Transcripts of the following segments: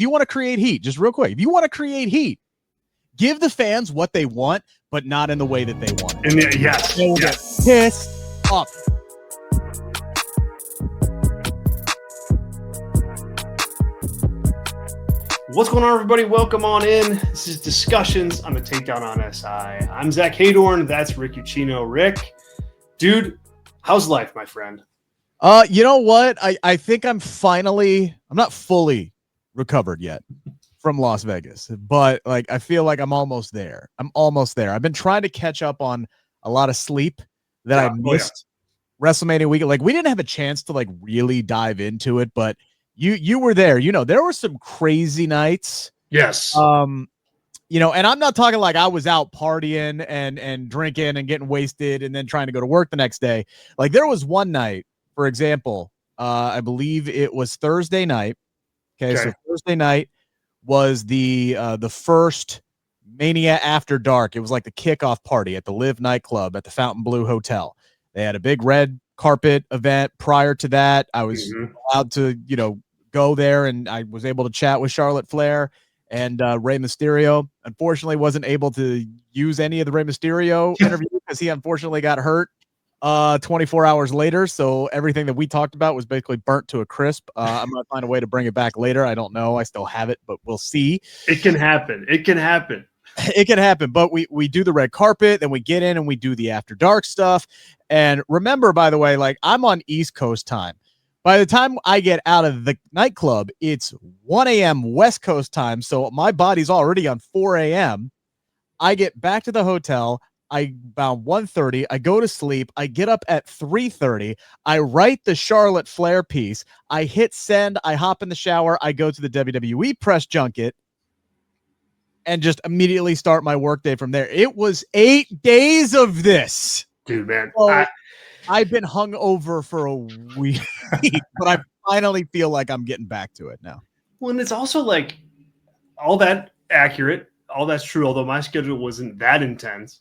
if you want to create heat, just real quick, if you want to create heat, give the fans what they want, but not in the way that they want it. And yes, They'll get pissed off. What's going on, everybody? Welcome on in. This is Discussions on the Takedown on SI. I'm Zack Heydorn. That's Rick Ucchino. Rick, dude, how's life, my friend? You know what? I think I'm not fully recovered yet from Las Vegas, but like I feel like I'm almost there. I've been trying to catch up on a lot of sleep that I missed WrestleMania week. Like we didn't have a chance to like really dive into it, but you were there. You know, there were some crazy nights. Yes. You know, and I'm not talking like I was out partying and drinking and getting wasted and then trying to go to work the next day. Like there was one night, for example, I believe it was Thursday night. Okay. So Thursday night was the first Mania After Dark. It was like the kickoff party at the Live nightclub at the Fontainebleau Hotel. They had a big red carpet event prior to that. I was allowed to, you know, go there, and I was able to chat with Charlotte Flair and Rey Mysterio. Unfortunately, wasn't able to use any of the Rey Mysterio interview because he unfortunately got hurt 24 hours later. So everything that we talked about was basically burnt to a crisp. I'm going to find a way to bring it back later. I don't know. I still have it, but we'll see. It can happen. It can happen. It can happen, but we do the red carpet, then we get in and we do the After Dark stuff. And remember, by the way, like I'm on East Coast time. By the time I get out of the nightclub, it's 1 a.m. West Coast time. So my body's already on 4 a.m. I get back to the hotel. About 1:30. I go to sleep. I get up at 3:30. I write the Charlotte Flair piece. I hit send. I hop in the shower. I go to the WWE press junket and just immediately start my workday from there. It was 8 days of this. Dude, man. So I've been hung over for a week, but I finally feel like I'm getting back to it now. Well, and it's also like all that accurate, all that's true, although my schedule wasn't that intense,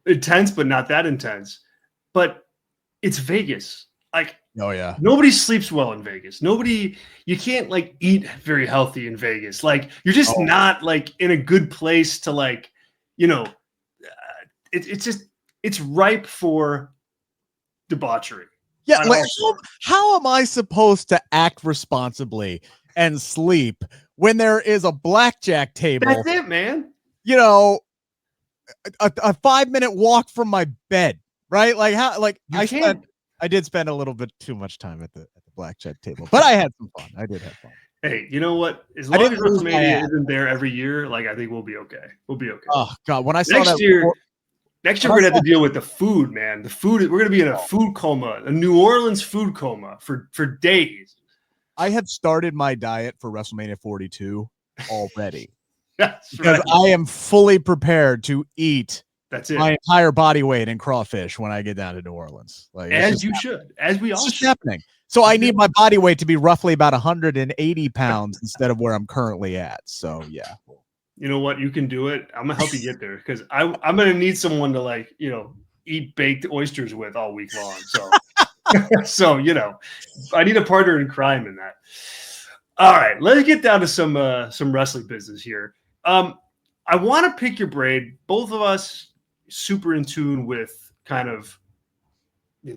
but not that intense. But it's Vegas. Like, oh yeah, nobody sleeps well in Vegas. You can't like eat very healthy in Vegas. Like you're just not like in a good place to like, you know, it's ripe for debauchery. Yeah, like how am I supposed to act responsibly and sleep when there is a blackjack table? That's it, man. You know, a 5-minute walk from my bed, right? Like how? Like I did spend a little bit too much time at the blackjack table, but I had some fun. I did have fun. Hey, you know what? As long as WrestleMania isn't there every year, like I think we'll be okay. We'll be okay. Oh God, when I saw next year, we're gonna have to deal with the food, man. The food. We're gonna be in a food coma, a New Orleans food coma for days. I have started my diet for WrestleMania 42 already. That's because right. I am fully prepared to eat my entire body weight in crawfish when I get down to New Orleans. Like as you should, as we all should. Happening. So I need my body weight to be roughly about 180 pounds instead of where I'm currently at. So yeah. You know what? You can do it. I'm gonna help you get there because I'm gonna need someone to like, you know, eat baked oysters with all week long. So so you know, I need a partner in crime in that. All right, let's get down to some wrestling business here. I want to pick your brain. Both of us super in tune with kind of the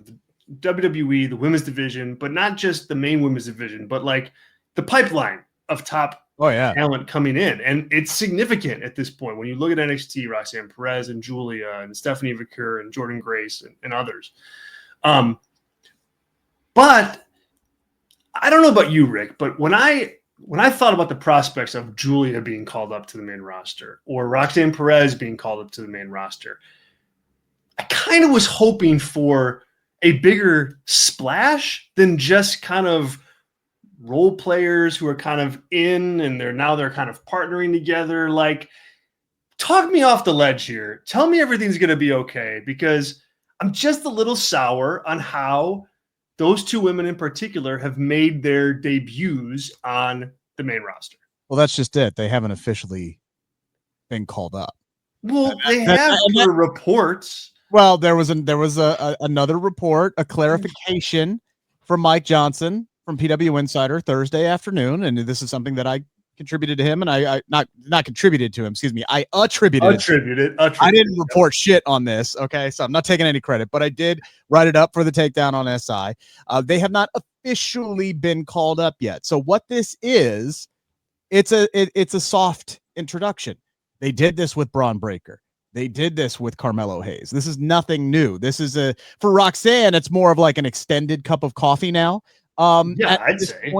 WWE, the women's division, but not just the main women's division, but like the pipeline of top talent coming in. And it's significant at this point. When you look at NXT, Roxanne, Perez, and Giulia, and Stephanie Vaquer, and Jordan Grace, and others. But I don't know about you, Rick, but when I thought about the prospects of Giulia being called up to the main roster or Roxanne Perez being called up to the main roster, I kind of was hoping for a bigger splash than just kind of role players who are kind of in and they're kind of partnering together. Like, talk me off the ledge here. Tell me everything's going to be okay, because I'm just a little sour on how those two women in particular have made their debuts on the main roster. Well, that's just it. They haven't officially been called up. Well, they have reports. Well, there was another report, a clarification from Mike Johnson from PW Insider Thursday afternoon, and this is something that I contributed to him, and I not contributed to him. Excuse me, I attributed it. I didn't report shit on this. Okay, so I'm not taking any credit, but I did write it up for the takedown on SI. They have not officially been called up yet. So what this is, it's a soft introduction. They did this with Bron Breakker. They did this with Carmelo Hayes. This is nothing new. This is for Roxanne, it's more of like an extended cup of coffee now. I'd say.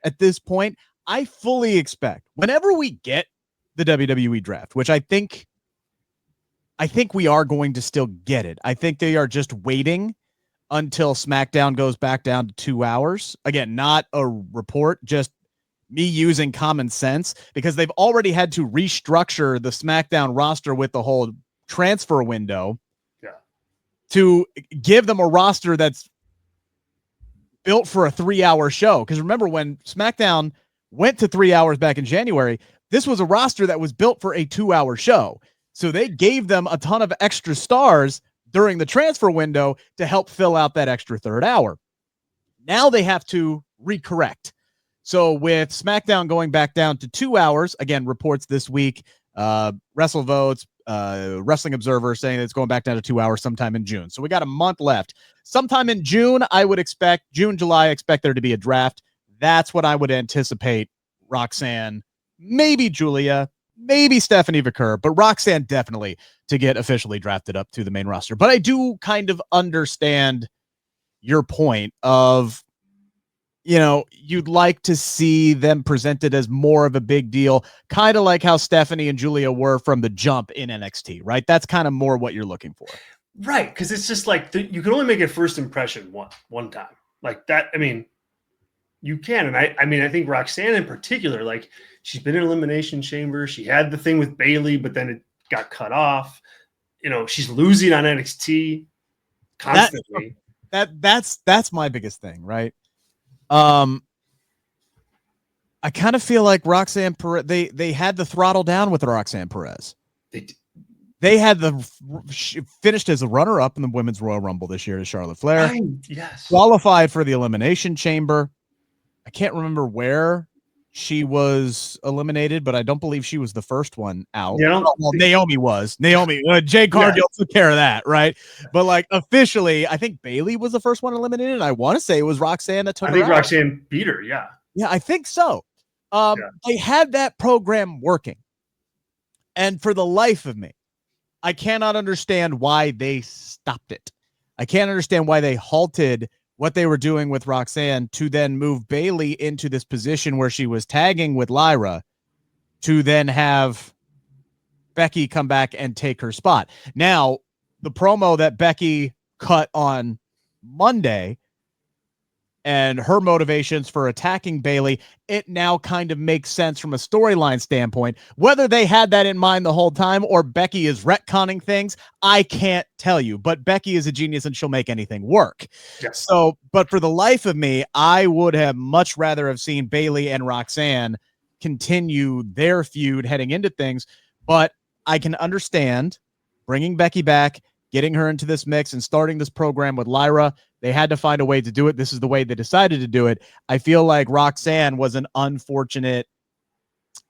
At this point, I fully expect whenever we get the WWE draft, which I think we are going to still get it. I think they are just waiting until SmackDown goes back down to 2 hours. Again, not a report, just me using common sense, because they've already had to restructure the SmackDown roster with the whole transfer window to give them a roster that's built for a 3-hour show. Because remember, when SmackDown went to 3 hours back in January, this was a roster that was built for a 2-hour show. So they gave them a ton of extra stars during the transfer window to help fill out that extra third hour. Now they have to recorrect. So with SmackDown going back down to 2 hours, again, reports this week, WrestleVotes, Wrestling Observer saying that it's going back down to 2 hours sometime in June. So we got a month left. Sometime in June, I would expect, July, I expect there to be a draft. That's what I would anticipate Roxanne, maybe Giulia, maybe Stephanie Vaquer, but Roxanne definitely to get officially drafted up to the main roster. But I do kind of understand your point of, you'd like to see them presented as more of a big deal, kind of like how Stephanie and Giulia were from the jump in NXT, right? That's kind of more what you're looking for. Right, because it's just like you can only make a first impression one time. Like that, I mean, you can. And I think Roxanne in particular, like she's been in Elimination Chamber. She had the thing with Bayley, but then it got cut off. She's losing on NXT constantly. That's my biggest thing, right? I kind of feel like Roxanne Perez, they had the throttle down with Roxanne Perez. They had finished as a runner-up in the Women's Royal Rumble this year to Charlotte Flair. Right, yes. Qualified for the Elimination Chamber. I can't remember where she was eliminated, but I don't believe she was the first one out. Naomi was. Jay Cargill took care of that, right? But like officially, I think Bayley was the first one eliminated. I want to say it was Roxanne that took her out. Roxanne beat her, yeah. Yeah, I think so. They had that program working. And for the life of me, I cannot understand why they stopped it. I can't understand why they halted what they were doing with Roxanne to then move Bayley into this position where she was tagging with Lyra to then have Becky come back and take her spot. Now, the promo that Becky cut on Monday and her motivations for attacking Bayley, it now kind of makes sense from a storyline standpoint. Whether they had that in mind the whole time or Becky is retconning things, I can't tell you. But Becky is a genius and she'll make anything work. Yes. So, but for the life of me, I would have much rather have seen Bayley and Roxanne continue their feud heading into things. But I can understand bringing Becky back, getting her into this mix and starting this program with Lyra. They had to find a way to do it. This is the way they decided to do it. I feel like Roxanne was an unfortunate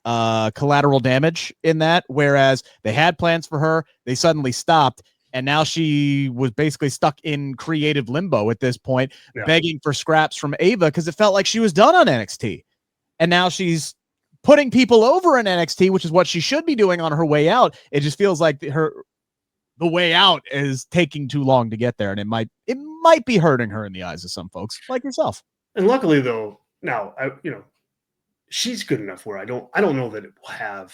collateral damage in that, whereas they had plans for her. They suddenly stopped, and now she was basically stuck in creative limbo at this point, begging for scraps from Ava because it felt like she was done on NXT. And now she's putting people over in NXT, which is what she should be doing on her way out. It just feels like the way out is taking too long to get there, and it might be hurting her in the eyes of some folks like yourself. And luckily, though, now she's good enough where I don't know that it will have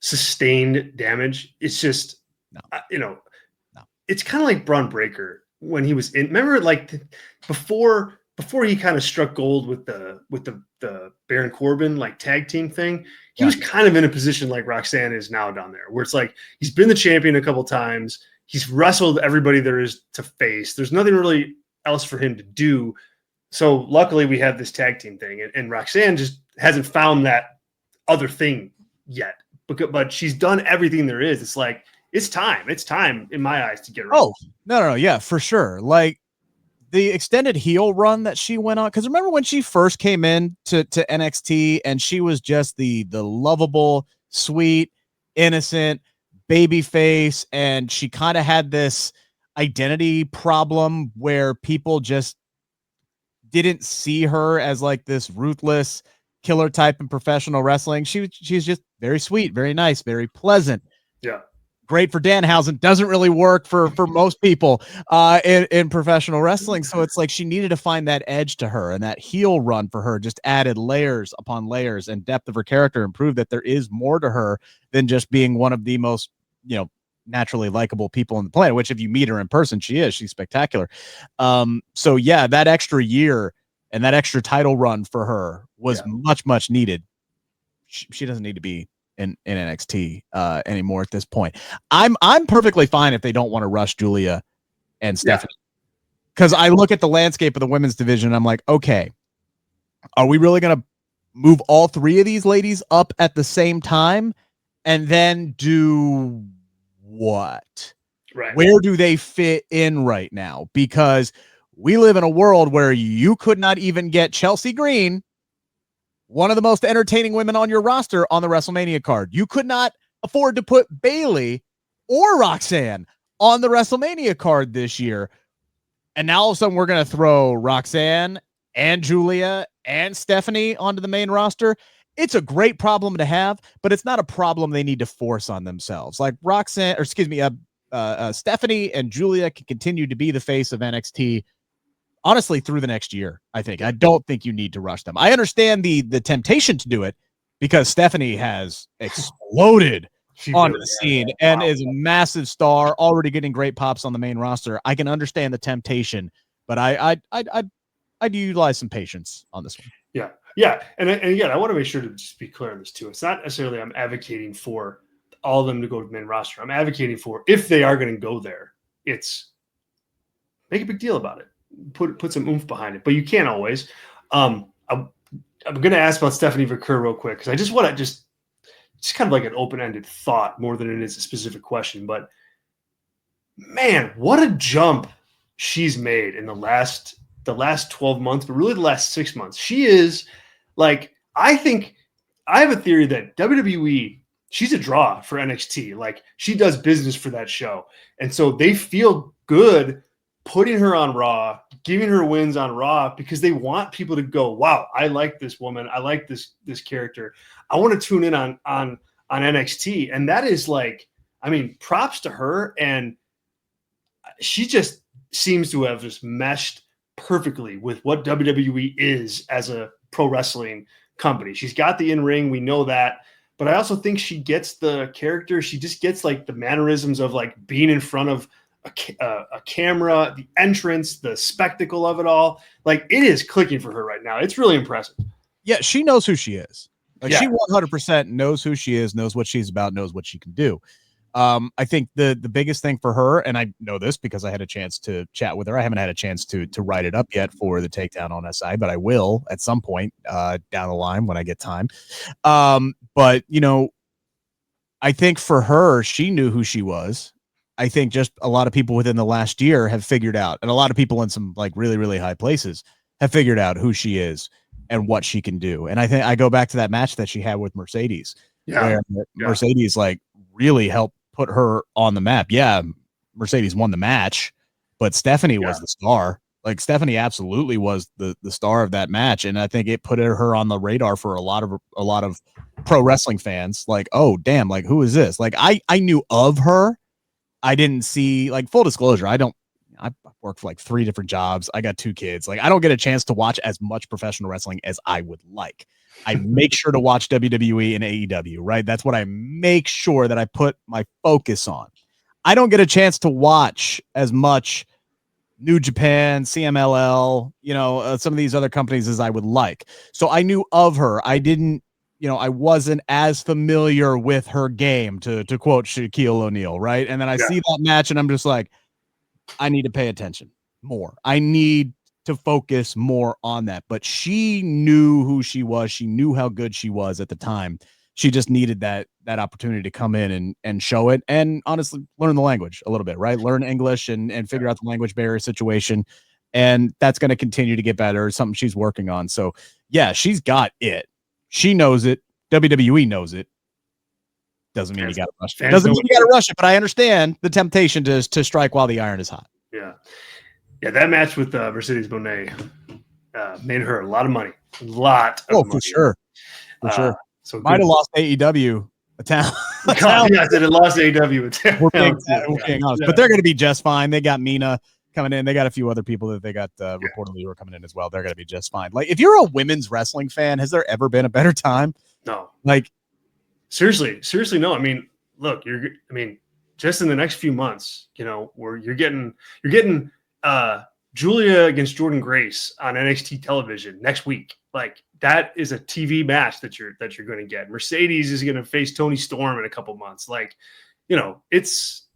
sustained damage. It's just no. It's kind of like Bron Breakker when he was in. Remember, like before he kind of struck gold with the Baron Corbin like tag team thing. He was kind of in a position like Roxanne is now down there, where it's like he's been the champion a couple times. He's wrestled everybody there is to face. There's nothing really else for him to do. So luckily we have this tag team thing, and Roxanne just hasn't found that other thing yet. But she's done everything there is. It's like it's time in my eyes to get her. Oh, no, yeah, for sure. Like the extended heel run that she went on, because remember when she first came in to NXT and she was just the lovable, sweet, innocent baby face, and she kind of had this identity problem where people just didn't see her as like this ruthless killer type in professional wrestling. She's just very sweet, very nice, very pleasant. Yeah. Great for Danhausen, doesn't really work for most people in professional wrestling. So it's like she needed to find that edge to her, and that heel run for her just added layers upon layers and depth of her character, and proved that there is more to her than just being one of the most, naturally likable people on the planet, which if you meet her in person, she's spectacular. So yeah, that extra year and that extra title run for her was much needed. She doesn't need to be in NXT anymore at this point. I'm perfectly fine if they don't want to rush Giulia and Stephanie, because I look at the landscape of the women's division and I'm like, okay, are we really going to move all three of these ladies up at the same time and then do what? Right. Where do they fit in right now? Because we live in a world where you could not even get Chelsea Green, one of the most entertaining women on your roster, on the WrestleMania card. You could not afford to put Bayley or Roxanne on the WrestleMania card this year. And now all of a sudden we're going to throw Roxanne and Giulia and Stephanie onto the main roster. It's a great problem to have, but it's not a problem they need to force on themselves. Like Stephanie and Giulia can continue to be the face of NXT, honestly, through the next year. I think. I don't think you need to rush them. I understand the temptation to do it because Stephanie has exploded onto the scene and is a massive star, already getting great pops on the main roster. I can understand the temptation, but I'd utilize some patience on this one. Yeah. And again, I want to make sure to just be clear on this too. It's not necessarily I'm advocating for all of them to go to the main roster. I'm advocating for, if they are going to go there, it's make a big deal about it. Put some oomph behind it, but you can't always. I'm going to ask about Stephanie Vaquer real quick, because I just want to just kind of like an open-ended thought more than it is a specific question. But man, what a jump she's made in the last 12 months, but really the last 6 months. She is like, I think I have a theory that WWE, she's a draw for NXT. Like, she does business for that show. And so they feel good putting her on Raw, giving her wins on Raw, because they want people to go, wow, I like this woman. I like this character. I want to tune in on NXT. And that is like, I mean, props to her. And she just seems to have just meshed perfectly with what WWE is as a pro wrestling company. She's got the in-ring. We know that. But I also think she gets the character. She just gets like the mannerisms of like being in front of a camera, the entrance, the spectacle of it all. Like, it is clicking for her right now. It's really impressive. Yeah, she knows who she is. Like, she 100% knows who she is, knows what she's about, knows what she can do. I think the biggest thing for her, and I know this because I had a chance to chat with her. I haven't had a chance to write it up yet for the Takedown on SI, but I will at some point down the line when I get time. But I think for her, she knew who she was. I think just a lot of people within the last year have figured out, and a lot of people in some like really, really high places have figured out who she is and what she can do. And I think I go back to that match that she had with Mercedes, where Mercedes like really helped put her on the map. Yeah, Mercedes won the match, but Stephanie was the star. Like, Stephanie absolutely was the star of that match, and I think it put her on the radar for a lot of pro wrestling fans. Like, oh damn, like, who is this? Like, I knew of her. I didn't see, like, full disclosure, I work for like 3 different jobs. I got 2 kids. Like, I don't get a chance to watch as much professional wrestling as I would like. I make sure to watch WWE and AEW, right? That's what I make sure that I put my focus on. I don't get a chance to watch as much New Japan, CMLL, some of these other companies as I would like. So I knew of her. I didn't, I wasn't as familiar with her game, to quote Shaquille O'Neal, right? And then I see that match and I'm just like, I need to pay attention more. I need to focus more on that. But she knew who she was. She knew how good she was at the time. She just needed that opportunity to come in and show it, and honestly learn the language a little bit, right? Learn English and figure out the language barrier situation. and that's going to continue to get better. It's something she's working on. So yeah, she's got it. She knows it. WWE knows it. Doesn't mean you got to rush it. Doesn't mean you got to rush it, but I understand the temptation to strike while the iron is hot. Yeah. Yeah, that match with Mercedes Moné made her a lot of money. A lot of money. For sure. For sure. So might have lost AEW a town. Yeah, it lost AEW a town. We're being honest. But they're going to be just fine. They got Mina coming in. They got a few other people that they got reportedly who are coming in as well. They're going to be just fine. Like, if you're a women's wrestling fan, has there ever been a better time? No. Like, seriously, no. I mean, look, just in the next few months, where you're getting Giulia against Jordan Grace on NXT television next week. Like, that is a TV match that you're going to get. Mercedes is going to face Toni Storm in a couple months. Like, it's.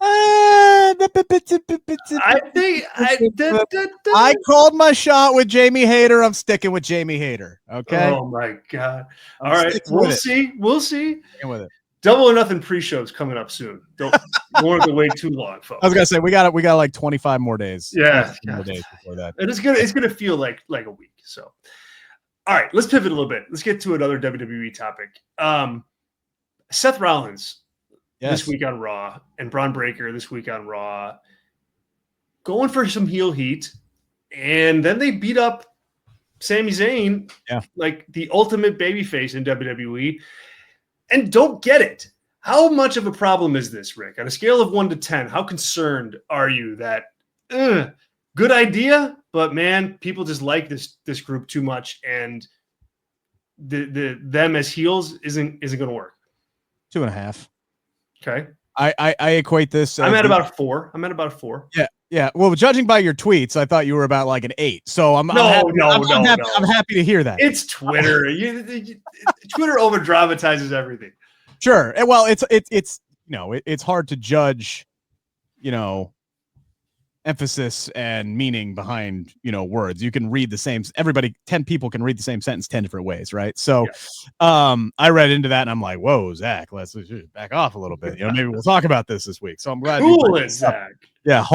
I called my shot with Jamie Hayter. I'm sticking with Jamie Hayter. Okay. Oh my God. All right. We'll see. Sticking with it. Double or Nothing pre-show's coming up soon. Don't have to wait too long, folks. I was gonna say we got like 25 more days. Yeah, more days before that. And it's gonna feel like a week. So, all right, let's pivot a little bit. Let's get to another WWE topic. Seth Rollins this week on Raw and Bron Breakker this week on Raw, going for some heel heat, and then they beat up Sami Zayn, like the ultimate babyface in WWE. And don't get it. How much of a problem is this, Rick? On a scale of 1 to 10, how concerned are you that good idea, but man, people just like this group too much, and them as heels isn't going to work? 2.5. Okay. I equate this. I'm at about a 4. Yeah. Well, judging by your tweets, I thought you were about like an 8. So I'm happy to hear that. It's Twitter. Twitter over dramatizes everything. Sure. Well, it's hard to judge, emphasis and meaning behind, words. You can read the same. 10 people can read the same sentence 10 different ways, right? So, I read into that and I'm like, whoa, Zach, let's back off a little bit. Maybe we'll talk about this week. So I'm glad. Cool it, Zach. Yeah,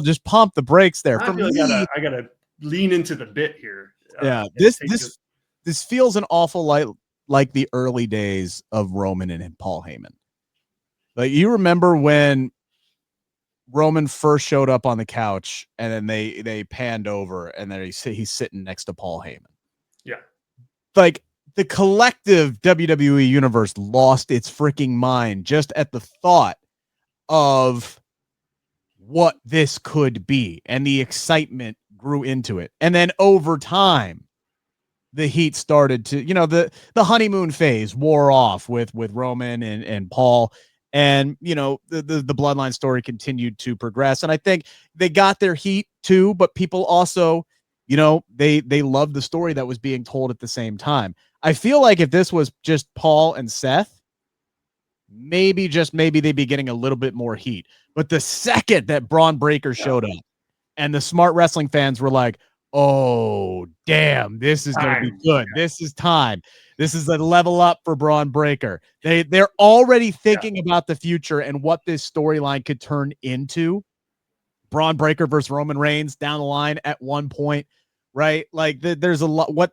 just pump the brakes there. I gotta lean into the bit here. This feels an awful like the early days of Roman and Paul Heyman. Like, you remember when Roman first showed up on the couch and then they panned over and then he's sitting next to Paul Heyman. Yeah. Like, the collective WWE universe lost its freaking mind just at the thought of what this could be, and the excitement grew into it. And then over time, the heat started to, the honeymoon phase wore off with Roman and Paul, and the bloodline story continued to progress. And I think they got their heat too, but people also, they loved the story that was being told at the same time. I feel like if this was just Paul and Seth, maybe they'd be getting a little bit more heat. But the second that Bron Breakker showed up, and the smart wrestling fans were like, oh, damn, this is going to be good. This is time. This is a level up for Bron Breakker. They're already thinking about the future and what this storyline could turn into. Bron Breakker versus Roman Reigns down the line at one point, right? Like, there's a lot. What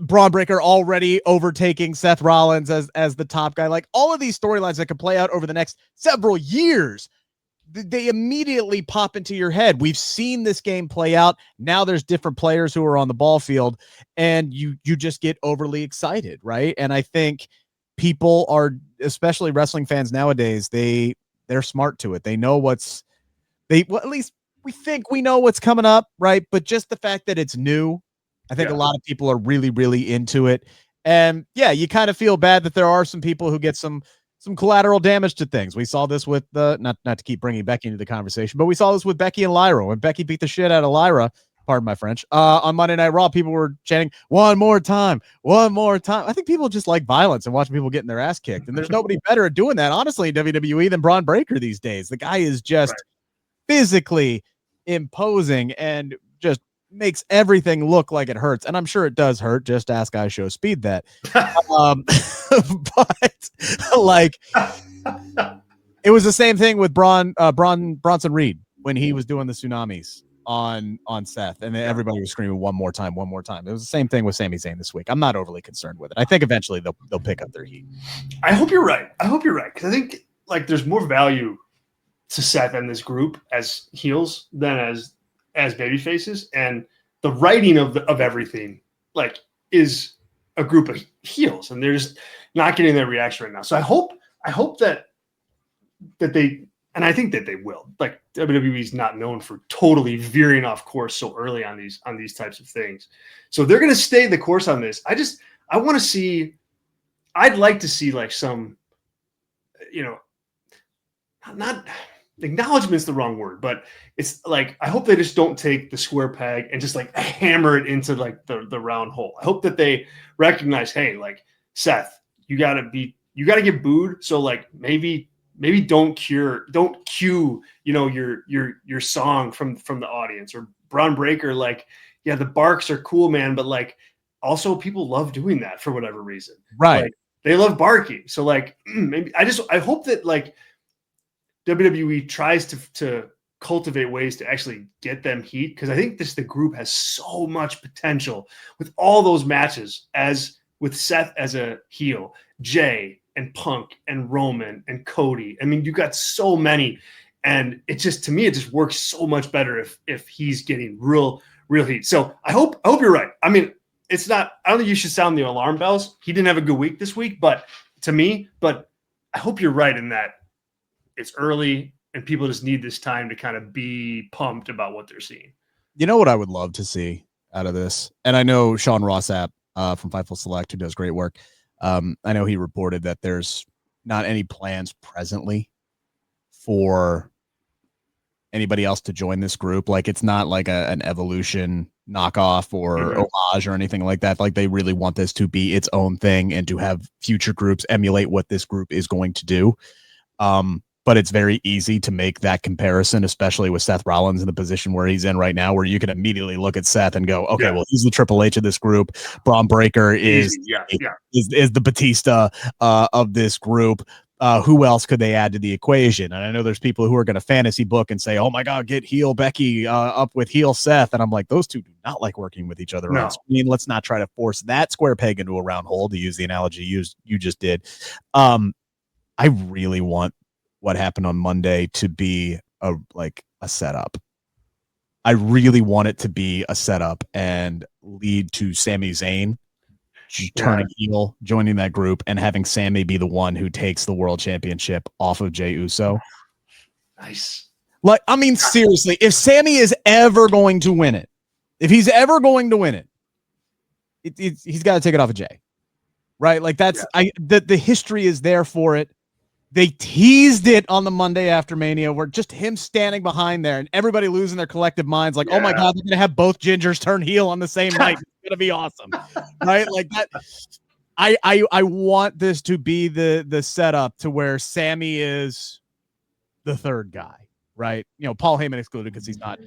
Bron Breakker already overtaking Seth Rollins as the top guy. Like, all of these storylines that could play out over the next several years, they immediately pop into your head. We've seen this game play out. Now there's different players who are on the ball field, and you just get overly excited, right? And I think people are, especially wrestling fans nowadays, they're smart to it. They know at least we think we know what's coming up, right? But just the fact that it's new, I think a lot of people are really, really into it. And yeah, you kind of feel bad that there are some people who get some collateral damage to things. We saw this with not to keep bringing Becky into the conversation, but we saw this with Becky and Lyra. When Becky beat the shit out of Lyra, pardon my French, on Monday Night Raw, people were chanting, one more time. I think people just like violence and watching people getting their ass kicked. And there's nobody better at doing that, honestly, in WWE than Bron Breakker these days. The guy is just physically imposing and just makes everything look like it hurts. And I'm sure it does hurt. Just ask I Show Speed that. But like, it was the same thing with Bronson Reed when he was doing the tsunamis on Seth, and then everybody was screaming one more time. It was the same thing with Sami Zayn this week. I'm not overly concerned with it. I think eventually they'll pick up their heat. I hope you're right. Because I think like there's more value to Seth and this group as heels than as baby faces, and the writing of everything like is a group of heels, and they're just not getting that reaction right now. So I hope that they, and I think that they will. Like WWE is not known for totally veering off course so early on these types of things. So they're going to stay the course on this. I want to see. I'd like to see like some, not acknowledgement's the wrong word, but it's like I hope they just don't take the square peg and just like hammer it into like the round hole. I hope that they recognize, hey, like Seth, you gotta get booed. So like maybe don't cue your song from the audience. Or Bron Breakker, like, yeah, the barks are cool, man, but like also people love doing that for whatever reason. Right. Like, they love barking. So like maybe I hope that like WWE tries to cultivate ways to actually get them heat, because I think the group has so much potential with all those matches, as with Seth as a heel, Jay and Punk and Roman and Cody. I mean, you got so many, and it just works so much better if he's getting real heat. So I hope you're right. I mean, I don't think you should sound the alarm bells. He didn't have a good week this week, but I hope you're right in that it's early and people just need this time to kind of be pumped about what they're seeing. You know what I would love to see out of this? And I know Sean Rossap from Fightful Select, who does great work. I know he reported that there's not any plans presently for anybody else to join this group. Like, it's not like an Evolution knockoff or homage or anything like that. Like, they really want this to be its own thing and to have future groups emulate what this group is going to do. But it's very easy to make that comparison, especially with Seth Rollins in the position where he's in right now, where you can immediately look at Seth and go, okay, well, he's the Triple H of this group. Bron Breakker is the Batista of this group. Who else could they add to the equation? And I know there's people who are going to fantasy book and say, oh my God, get heel Becky up with heel Seth. And I'm like, those two do not like working with each other on screen. Let's not try to force that square peg into a round hole, to use the analogy you just did. I really want what happened on Monday to be a setup. I really want it to be a setup and lead to Sami Zayn turning heel, joining that group, and having Sami be the one who takes the world championship off of Jey Uso. Nice. Like, I mean, seriously, if Sami is ever going to win it, he's got to take it off of Jey. Right? Like, that's the history is there for it. They teased it on the Monday after Mania, where just him standing behind there and everybody losing their collective minds, like, oh my God, they're going to have both Gingers turn heel on the same night. It's going to be awesome. Right? Like that. I want this to be the setup to where Sami is the third guy, right? Paul Heyman excluded because he's not.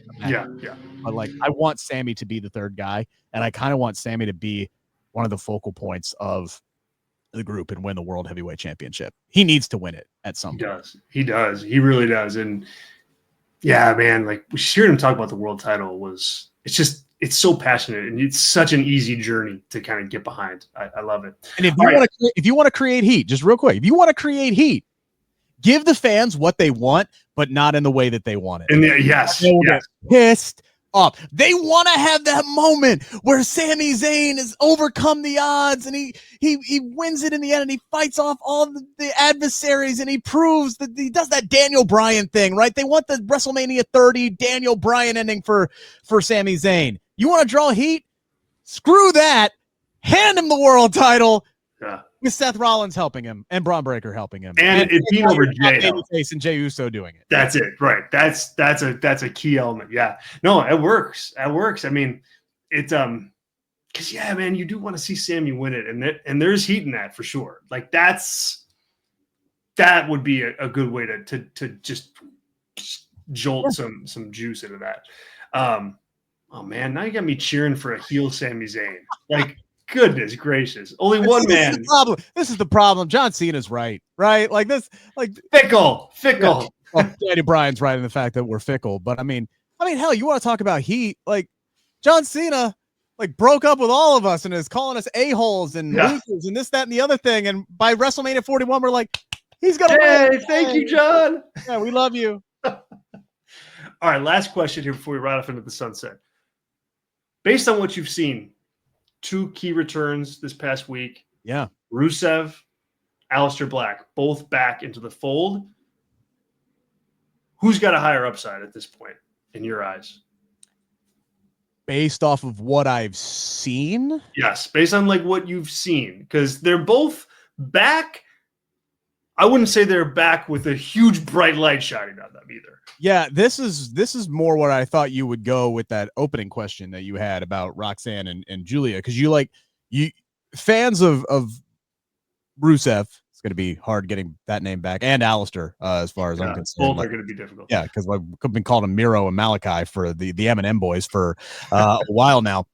But like, I want Sami to be the third guy, and I kind of want Sami to be one of the focal points of the group and win the World Heavyweight Championship. He needs to win it at some point. He does. He really does. And yeah, man, like, hearing him talk about the world title it's so passionate, and it's such an easy journey to kind of get behind. I love it. And if you want to create heat, just real quick, if you want to create heat, give the fans what they want, but not in the way that they want it. And yes. Pissed up. They want to have that moment where Sami Zayn has overcome the odds and he wins it in the end, and he fights off all the adversaries, and he proves that he does that Daniel Bryan thing, right? They want the WrestleMania 30 Daniel Bryan ending for Sami Zayn. You want to draw heat? Screw that. Hand him the world title. Yeah. With Seth Rollins helping him and Bron Breakker helping him, and it being over Jey and Jey Uso doing it. That's it, right? That's a key element. Yeah, no, it works. It works. I mean, it's because man, you do want to see Sami win it, and there's heat in that for sure. Like that would be a good way to just jolt some juice into that. Oh man, now you got me cheering for a heel Sami Zayn. Like, goodness gracious. Only one man. This is the problem. John Cena's right? Like this, like fickle. Well, Danny Bryan's right in the fact that we're fickle, but I mean, I mean, hell, you want to talk about heat? Like John Cena, like broke up with all of us and is calling us a-holes and losers and this, that, and the other thing. And by WrestleMania 41, we're like, he's gonna win. Thank you, John. Yeah, we love you. All right, last question here before we ride off into the sunset. Based on what you've seen, 2 key returns this past week. Yeah. Rusev, Aleister Black, both back into the fold. Who's got a higher upside at this point in your eyes? Based off of what I've seen? Yes, based on like what you've seen, because they're both back. I wouldn't say they're back with a huge bright light shining on them either. Yeah, this is more what I thought you would go with that opening question that you had about Roxanne and Giulia, because you fans of Rusev, it's going to be hard getting that name back, and Aleister, as far as I'm concerned. Both are going to be difficult. Yeah, because I've been calling them Miro and Malachi for the M&M boys for a while now.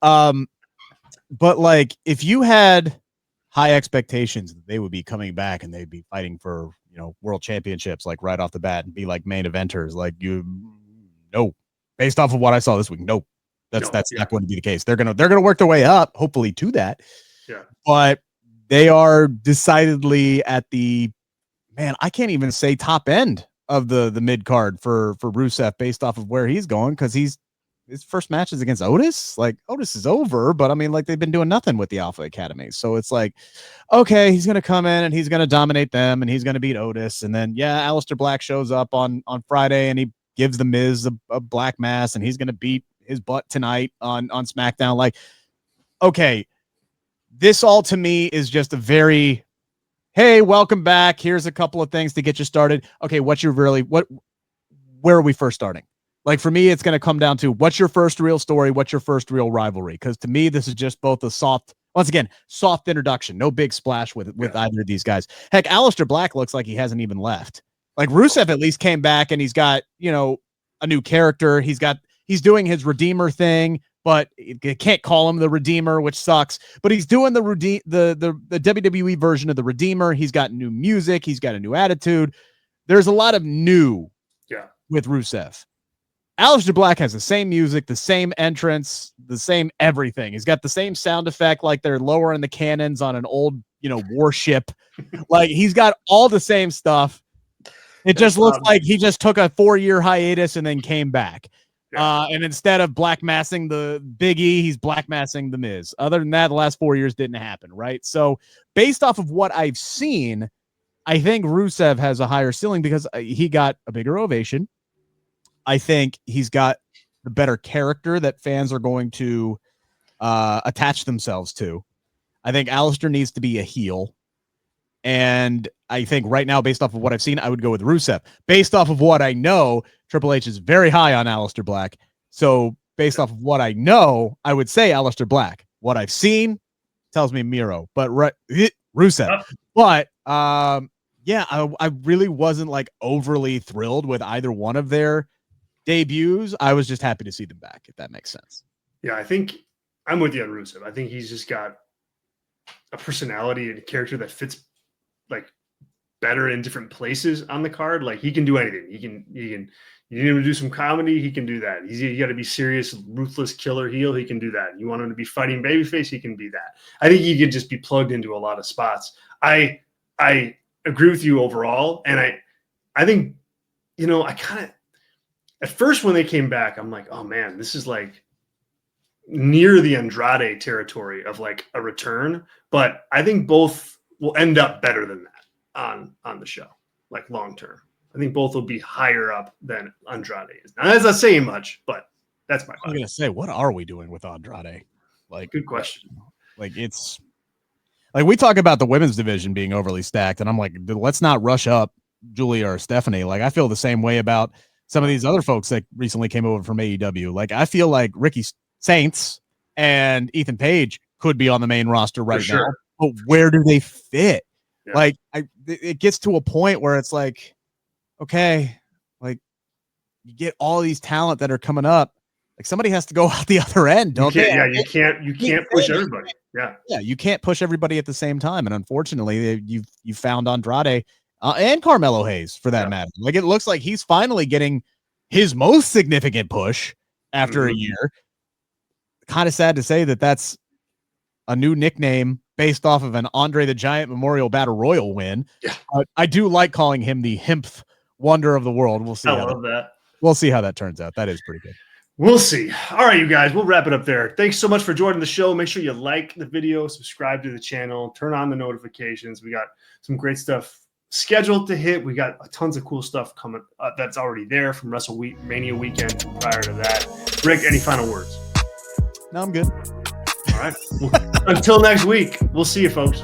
But like, if you had high expectations that they would be coming back and they'd be fighting for, world championships, like right off the bat, and be like main eventers, like based off of what I saw this week, that's not going to be the case. They're gonna work their way up, hopefully, to that. Yeah, but they are decidedly at the, man, I can't even say top end of the mid card for Rusev based off of where he's going, because his first match is against Otis. Like, Otis is over, but I mean, like, they've been doing nothing with the Alpha Academy. So it's like, okay, he's going to come in and he's going to dominate them and he's going to beat Otis. And then, yeah, Aleister Black shows up on Friday and he gives the Miz a black mass and he's going to beat his butt tonight on SmackDown. Like, okay, this all to me is just a very, hey, welcome back. Here's a couple of things to get you started. Okay, where are we first starting? Like, for me, it's going to come down to what's your first real story? What's your first real rivalry? Because to me, this is just both a soft introduction. No big splash with either of these guys. Heck, Aleister Black looks like he hasn't even left. Like, Rusev at least came back and he's got, a new character. He's doing his Redeemer thing, but you can't call him the Redeemer, which sucks. But he's doing the WWE version of the Redeemer. He's got new music. He's got a new attitude. There's a lot of new with Rusev. Aleister Black has the same music, the same entrance, the same everything. He's got the same sound effect, like they're lowering the cannons on an old, warship. Like, he's got all the same stuff. It just looks like he just took a 4-year hiatus and then came back. And instead of black massing the Big E, he's black massing the Miz. Other than that, the last 4 years didn't happen, right? So based off of what I've seen, I think Rusev has a higher ceiling because he got a bigger ovation. I think he's got the better character that fans are going to attach themselves to. I think Aleister needs to be a heel. And I think right now, based off of what I've seen, I would go with Rusev. Based off of what I know, Triple H is very high on Aleister Black. So based off of what I know, I would say Aleister Black. What I've seen tells me Miro, but Rusev. But I really wasn't like overly thrilled with either one of their debuts. I was just happy to see them back, if that makes sense. Yeah, I think I'm with you on Rusev. I think he's just got a personality and a character that fits like better in different places on the card. Like, he can do anything. You need him to do some comedy, he can do that. You got to be serious, ruthless killer heel, he can do that. You want him to be fighting babyface, he can be that. I think he could just be plugged into a lot of spots. I agree with you overall, and I think I kind of, at first when they came back, I'm like, oh man, this is like near the Andrade territory of like a return. But I think both will end up better than that on the show, like long term. I think both will be higher up than Andrade is. Now, that's not saying much, but that's my I'm going to say, what are we doing with Andrade? Like, good question. Like, it's like we talk about the women's division being overly stacked, and I'm like, let's not rush up Giulia or Stephanie. Like, I feel the same way about some of these other folks that recently came over from AEW. Like, I feel like Ricky Saints and Ethan Page could be on the main roster right now, but where do they fit? Yeah. Like, it gets to a point where it's like, okay, like, you get all these talent that are coming up. Like, somebody has to go out the other end, don't they? Yeah, you can't push everybody. Yeah, you can't push everybody at the same time. And unfortunately, you found Andrade and Carmelo Hayes for that matter. Like, it looks like he's finally getting his most significant push after a year. Kind of sad to say that that's a new nickname based off of an Andre the Giant Memorial Battle Royal win. Yeah. I do like calling him the Hemph Wonder of the World. We'll see. I love that. We'll see how that turns out. That is pretty good. We'll see. All right, you guys, we'll wrap it up there. Thanks so much for joining the show. Make sure you like the video, subscribe to the channel, turn on the notifications. We got some great stuff scheduled to hit. We got tons of cool stuff coming that's already there from WrestleMania weekend prior to that. Rick, any final words? No, I'm good. All right. Until next week, we'll see you, folks.